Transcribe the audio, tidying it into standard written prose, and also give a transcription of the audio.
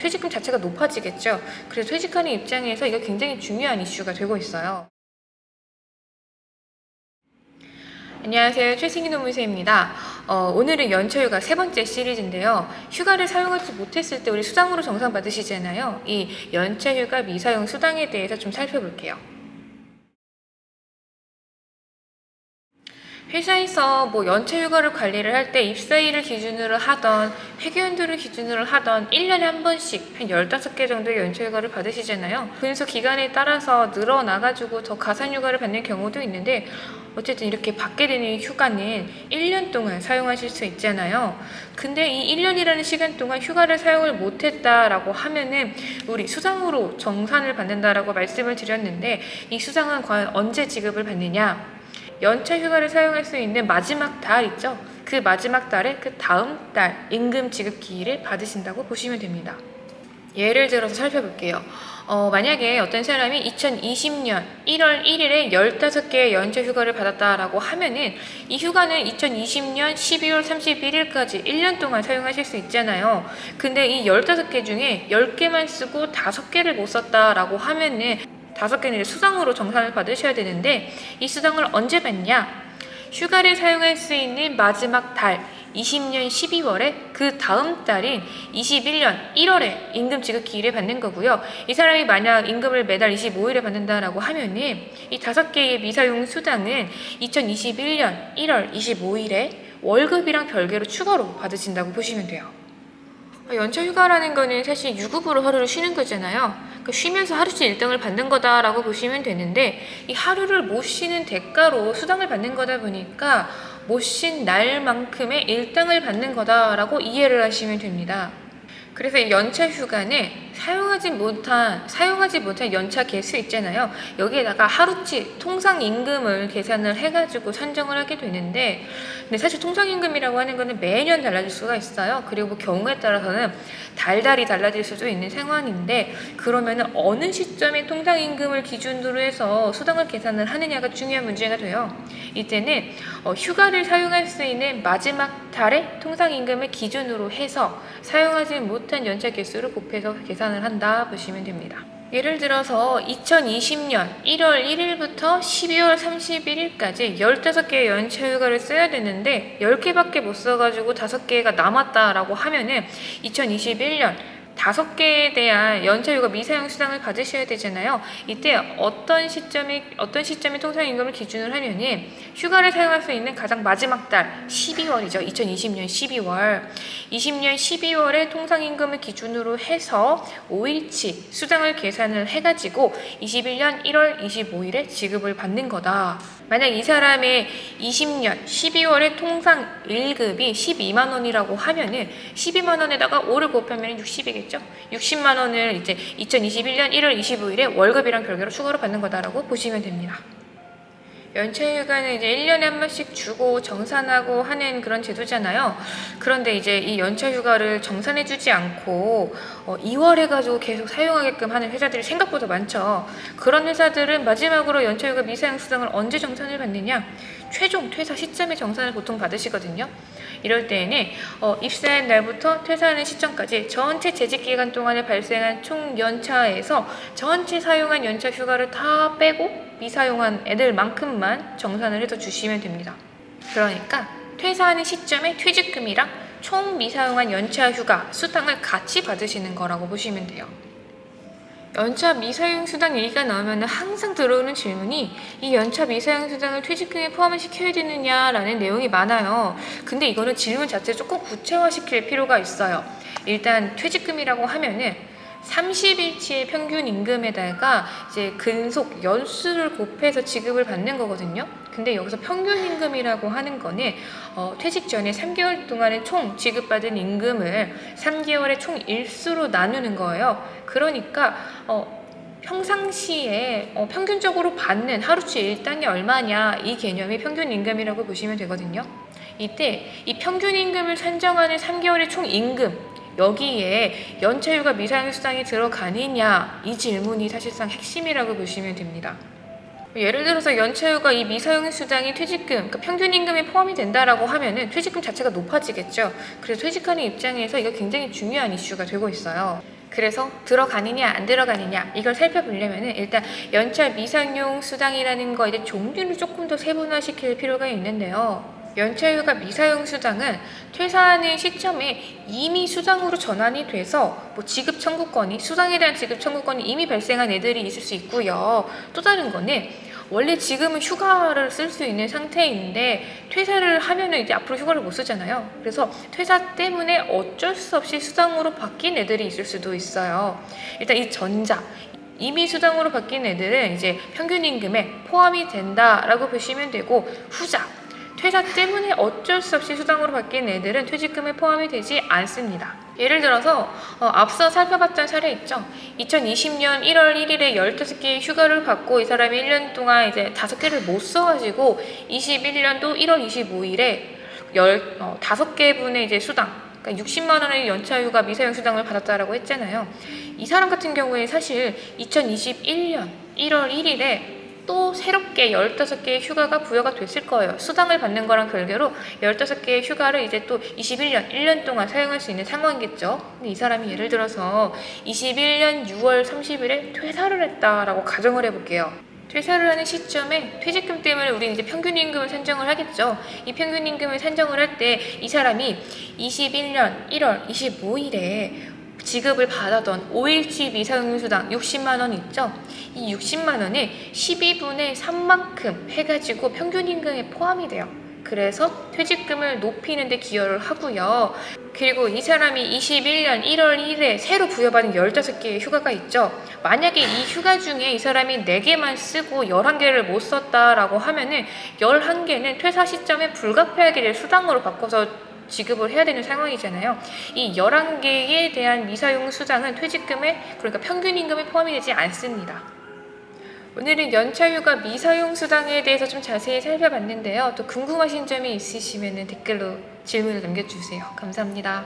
퇴직금 자체가 높아지겠죠. 그래서 퇴직하는 입장에서 이거 굉장히 중요한 이슈가 되고 있어요. 안녕하세요. 최승희 노무사입니다. 오늘은 연초휴가 세 번째 시리즈인데요. 휴가를 사용하지 못했을 때 우리 수당으로 정산 받으시잖아요. 이 연차휴가 미사용 수당에 대해서 좀 살펴볼게요. 회사에서 연차휴가를 관리를 할 때 입사일을 기준으로 하던 회계연도를 기준으로 하던 1년에 한 번씩 한 15개 정도의 연차휴가를 받으시잖아요. 근속 기간에 따라서 늘어나가지고 더 가산휴가를 받는 경우도 있는데 어쨌든 이렇게 받게 되는 휴가는 1년 동안 사용하실 수 있잖아요. 근데 이 1년이라는 시간 동안 휴가를 사용을 못했다라고 하면은 우리 수당으로 정산을 받는다라고 말씀을 드렸는데 이 수당은 과연 언제 지급을 받느냐? 연차 휴가를 사용할 수 있는 마지막 달 있죠? 그 마지막 달에 그 다음 달 임금 지급 기일을 받으신다고 보시면 됩니다. 예를 들어서 살펴볼게요. 만약에 어떤 사람이 2020년 1월 1일에 15개의 연차 휴가를 받았다라고 하면은 이 휴가는 2020년 12월 31일까지 1년 동안 사용하실 수 있잖아요. 근데 이 15개 중에 10개만 쓰고 5개를 못 썼다라고 하면은 5개는 수당으로 정산을 받으셔야 되는데 이 수당을 언제 받냐? 휴가를 사용할 수 있는 마지막 달 20년 12월에 그 다음 달인 21년 1월에 임금 지급 기일에 받는 거고요. 이 사람이 만약 임금을 매달 25일에 받는다라고 하면은 이 5개의 미사용 수당은 2021년 1월 25일에 월급이랑 별개로 추가로 받으신다고 보시면 돼요. 연차 휴가라는 거는 사실 유급으로 하루를 쉬는 거잖아요. 그러니까 쉬면서 하루치 일당을 받는 거다라고 보시면 되는데 이 하루를 못 쉬는 대가로 수당을 받는 거다 보니까 못 쉰 날만큼의 일당을 받는 거다라고 이해를 하시면 됩니다. 그래서 이 연차 휴가는 사용하지 못한 연차 개수 있잖아요. 여기에다가 하루치 통상임금을 계산을 해가지고 산정을 하게 되는데, 근데 사실 통상임금이라고 하는 거는 매년 달라질 수가 있어요. 그리고 경우에 따라서는 달달이 달라질 수도 있는 상황인데, 그러면은 어느 시점에 통상임금을 기준으로 해서 수당을 계산을 하느냐가 중요한 문제가 돼요. 이때는 휴가를 사용할 수 있는 마지막 달에 통상임금을 기준으로 해서 사용하지 못한 연차 개수를 곱해서 계산을 한다 보시면 됩니다. 예를 들어서 2020년 1월 1일부터 12월 31일까지 15개의 연차휴가를 써야 되는데 10개밖에 못 써가지고 5개가 남았다라고 하면은 2021년 5개에 대한 연차휴가 미사용 수당을 받으셔야 되잖아요. 이때 어떤 시점에 통상임금을 기준으로 하면은 휴가를 사용할 수 있는 가장 마지막 달 12월이죠. 2020년 12월. 20년 12월에 통상임금을 기준으로 해서 5일치 수당을 계산을 해가지고 21년 1월 25일에 지급을 받는 거다. 만약 이 사람의 20년 12월에 통상 1급이 12만 원이라고 하면은 12만 원에다가 5를 곱하면 60이겠죠? 60만 원을 이제 2021년 1월 25일에 월급이랑 별개로 추가로 받는 거다라고 보시면 됩니다. 연차휴가는 이제 1년에 한 번씩 주고 정산하고 하는 그런 제도잖아요. 그런데 이제 이 연차휴가를 정산해주지 않고 2월 해가지고 계속 사용하게끔 하는 회사들이 생각보다 많죠. 그런 회사들은 마지막으로 연차휴가 미사용 수당을 언제 정산을 받느냐? 최종 퇴사 시점에 정산을 보통 받으시거든요. 이럴 때에는 입사한 날부터 퇴사하는 시점까지 전체 재직기간 동안에 발생한 총 연차에서 전체 사용한 연차 휴가를 다 빼고 미사용한 애들만큼만 정산을 해서 주시면 됩니다. 그러니까 퇴사하는 시점에 퇴직금이랑 총 미사용한 연차 휴가 수당을 같이 받으시는 거라고 보시면 돼요. 연차 미사용 수당 얘기가 나오면 항상 들어오는 질문이 이 연차 미사용 수당을 퇴직금에 포함을 시켜야 되느냐라는 내용이 많아요. 근데 이거는 질문 자체를 조금 구체화시킬 필요가 있어요. 일단 퇴직금이라고 하면은 30일치의 평균 임금에다가 이제 근속 연수를 곱해서 지급을 받는 거거든요. 근데 여기서 평균 임금이라고 하는 거는 퇴직 전에 3개월 동안에 총 지급받은 임금을 3개월의 총 일수로 나누는 거예요. 그러니까 평상시에 평균적으로 받는 하루치 일당이 얼마냐 이 개념이 평균 임금이라고 보시면 되거든요. 이때 이 평균 임금을 산정하는 3개월의 총 임금 여기에 연차휴가 미사용 수당이 들어가느냐 이 질문이 사실상 핵심이라고 보시면 됩니다. 예를 들어서 연차휴가 이 미사용 수당이 퇴직금, 그러니까 평균 임금에 포함이 된다라고 하면은 퇴직금 자체가 높아지겠죠. 그래서 퇴직하는 입장에서 이거 굉장히 중요한 이슈가 되고 있어요. 그래서 들어가느냐 안 들어가느냐 이걸 살펴보려면 일단 연차 미사용 수당이라는 거 이제 종류를 조금 더 세분화시킬 필요가 있는데요. 연차휴가 미사용 수당은 퇴사하는 시점에 이미 수당으로 전환이 돼서 지급 청구권이 수당에 대한 지급 청구권이 이미 발생한 애들이 있을 수 있고요. 또 다른 거는 원래 지금은 휴가를 쓸 수 있는 상태인데 퇴사를 하면은 이제 앞으로 휴가를 못 쓰잖아요. 그래서 퇴사 때문에 어쩔 수 없이 수당으로 바뀐 애들이 있을 수도 있어요. 일단 이 전자 이미 수당으로 바뀐 애들은 이제 평균 임금에 포함이 된다라고 보시면 되고, 후자 퇴사 때문에 어쩔 수 없이 수당으로 바뀐 애들은 퇴직금에 포함이 되지 않습니다. 예를 들어서 앞서 살펴봤던 사례 있죠. 2020년 1월 1일에 15개의 휴가를 받고 이 사람이 1년 동안 이제 5개를 못 써가지고 21년도 1월 25일에 5개 분의 이제 수당, 그러니까 60만 원의 연차휴가 미사용 수당을 받았다라고 했잖아요. 이 사람 같은 경우에 사실 2021년 1월 1일에 또 새롭게 15개의 휴가가 부여가 됐을 거예요. 수당을 받는 거랑 별개로 15개의 휴가를 이제 또 21년, 1년 동안 사용할 수 있는 상황이겠죠. 근데 이 사람이 예를 들어서 21년 6월 30일에 퇴사를 했다라고 가정을 해볼게요. 퇴사를 하는 시점에 퇴직금 때문에 우리는 이제 평균임금을 산정을 하겠죠. 이 평균임금을 산정을 할 때 이 사람이 21년 1월 25일에 지급을 받았던 5일치 미사용수당 60만 원 있죠? 이 60만 원에 12분의 3만큼 해가지고 평균임금에 포함이 돼요. 그래서 퇴직금을 높이는 데 기여를 하고요. 그리고 이 사람이 21년 1월 1일에 새로 부여받은 15개의 휴가가 있죠. 만약에 이 휴가 중에 이 사람이 4개만 쓰고 11개를 못 썼다라고 하면은 11개는 퇴사 시점에 불가피하게 될 수당으로 바꿔서 지급을 해야 되는 상황이잖아요. 이 11개에 대한 미사용 수당은 퇴직금에, 그러니까 평균임금에 포함이 되지 않습니다. 오늘은 연차휴가 미사용 수당에 대해서 좀 자세히 살펴봤는데요. 또 궁금하신 점이 있으시면 댓글로 질문을 남겨주세요. 감사합니다.